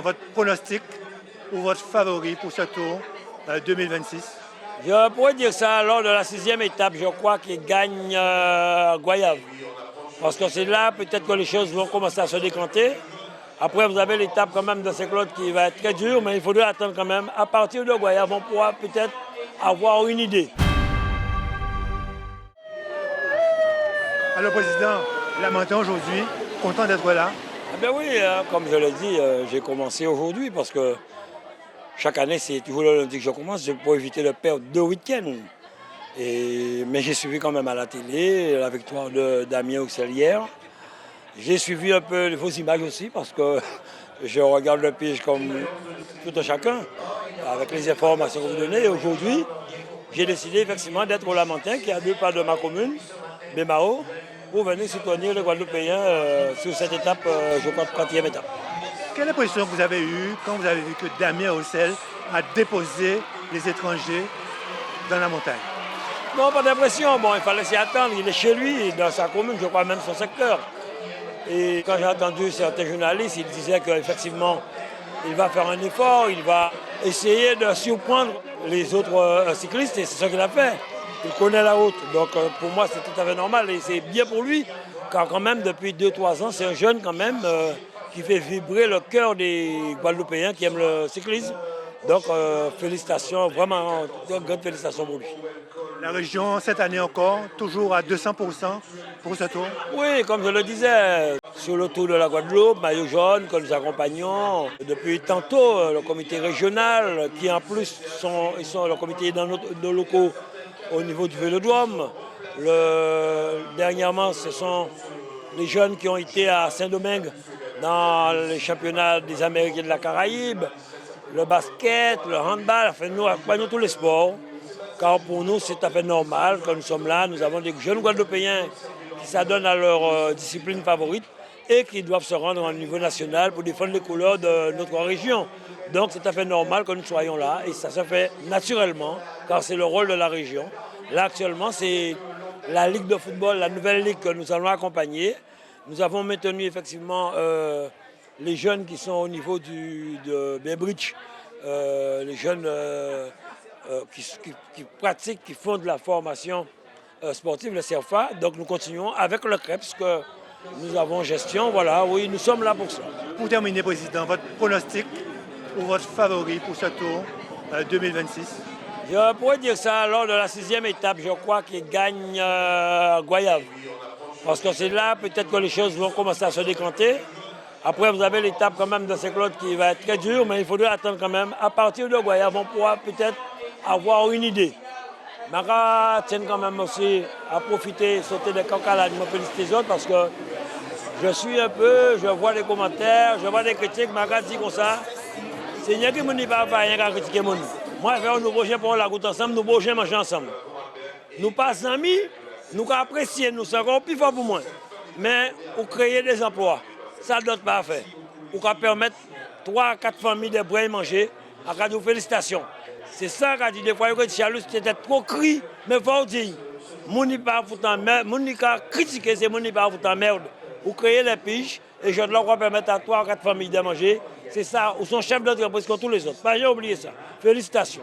Votre pronostic ou votre favori pour ce tour 2026? Je pourrais dire ça lors de la 6e étape, je crois qu'il gagne Goyave. Parce que c'est là peut-être que les choses vont commencer à se décanter. Après, vous avez l'étape quand même de Saint-Claude qui va être très dure, mais il faudrait attendre quand même. À partir de Goyave, on pourra peut-être avoir une idée. Alors, Président, lamentant aujourd'hui, content d'être là. Eh bien oui, comme je l'ai dit, j'ai commencé aujourd'hui parce que chaque année, c'est toujours le lundi que je commence pour éviter de perdre 2 week-ends. Mais j'ai suivi quand même à la télé la victoire de Damien Auxiliaire. J'ai suivi un peu vos images aussi parce que je regarde le pige comme tout un chacun avec les informations que vous donnez. Et aujourd'hui, j'ai décidé effectivement d'être au Lamentin, qui est à 2 pas de ma commune, Bémao, pour venir soutenir les Guadeloupéens sur cette étape, je crois, 30e étape. Quelle impression vous avez eue quand vous avez vu que Damien Auxel a déposé les étrangers dans la montagne? Non, pas d'impression. Bon, il fallait s'y attendre. Il est chez lui, dans sa commune, je crois même son secteur. Et quand j'ai entendu certains journalistes, ils disaient qu'effectivement, il va faire un effort, il va essayer de surprendre les autres cyclistes, et c'est ce qu'il a fait. Il connaît la route, donc pour moi c'est tout à fait normal et c'est bien pour lui, car quand même depuis 2-3 ans, c'est un jeune quand même qui fait vibrer le cœur des Guadeloupéens qui aiment le cyclisme. Donc félicitations, vraiment, grande félicitations pour lui. La région, cette année encore, toujours à 200% pour ce tour? Oui, comme je le disais, sur le tour de la Guadeloupe, maillot jaune, que nous accompagnons depuis tantôt, le comité régional, qui en plus ils sont le comité dans nos locaux au niveau du Vélodrome. Dernièrement, ce sont les jeunes qui ont été à Saint-Domingue dans les championnats des Amériques et de la Caraïbe, le basket, le handball, enfin nous accompagnons tous les sports. Car pour nous, c'est tout à fait normal que nous sommes là. Nous avons des jeunes Guadeloupéens qui s'adonnent à leur discipline favorite et qui doivent se rendre au niveau national pour défendre les couleurs de notre région. Donc c'est tout à fait normal que nous soyons là et ça se fait naturellement car c'est le rôle de la région. Là actuellement, c'est la Ligue de football, la nouvelle ligue que nous allons accompagner. Nous avons maintenu effectivement les jeunes qui sont au niveau de Baybridge, les jeunes... qui pratiquent, qui font de la formation sportive, le CFA. Donc nous continuons avec le CREPS que nous avons gestion. Voilà, oui, nous sommes là pour ça. Pour terminer, Président, votre pronostic ou votre favori pour ce tour 2026? Je pourrais dire ça lors de la 6e étape, je crois qu'il gagne Goyave. Parce que c'est là peut-être que les choses vont commencer à se décanter. Après, vous avez l'étape quand même de Saint-Claude qui va être très dure, mais il faudrait attendre quand même. À partir de Goyave, on pourra peut-être avoir une idée. Mara tient quand même aussi à profiter, sauter des coques à l'âne, me féliciter les autres parce que je suis un peu, je vois des commentaires, je vois des critiques, Mara dit comme ça. C'est rien qui me dit pas, rien qu'à critiquer mon. Moi, je vais nous prochains pour la route ensemble, nous prochains manger ensemble. Nous pas amis, nous apprécions, nous sommes encore plus forts pour moi. Mais pour créer des emplois, ça ne doit pas faire. Pour permettre 3-4 familles de bras manger, à cas de félicitations. C'est ça qu'a dit des fois que Charles c'était trop cri, mais il faut dire. Mon n'y pas foutre en merde, mon n'y pas critiquer, c'est mon n'y pas foutre en merde. Pour créer les piges, et je dois permettre à 3 ou 4 familles de manger. C'est ça, ou son chef d'entreprise comme tous les autres. Pas j'ai oublié ça. Félicitations.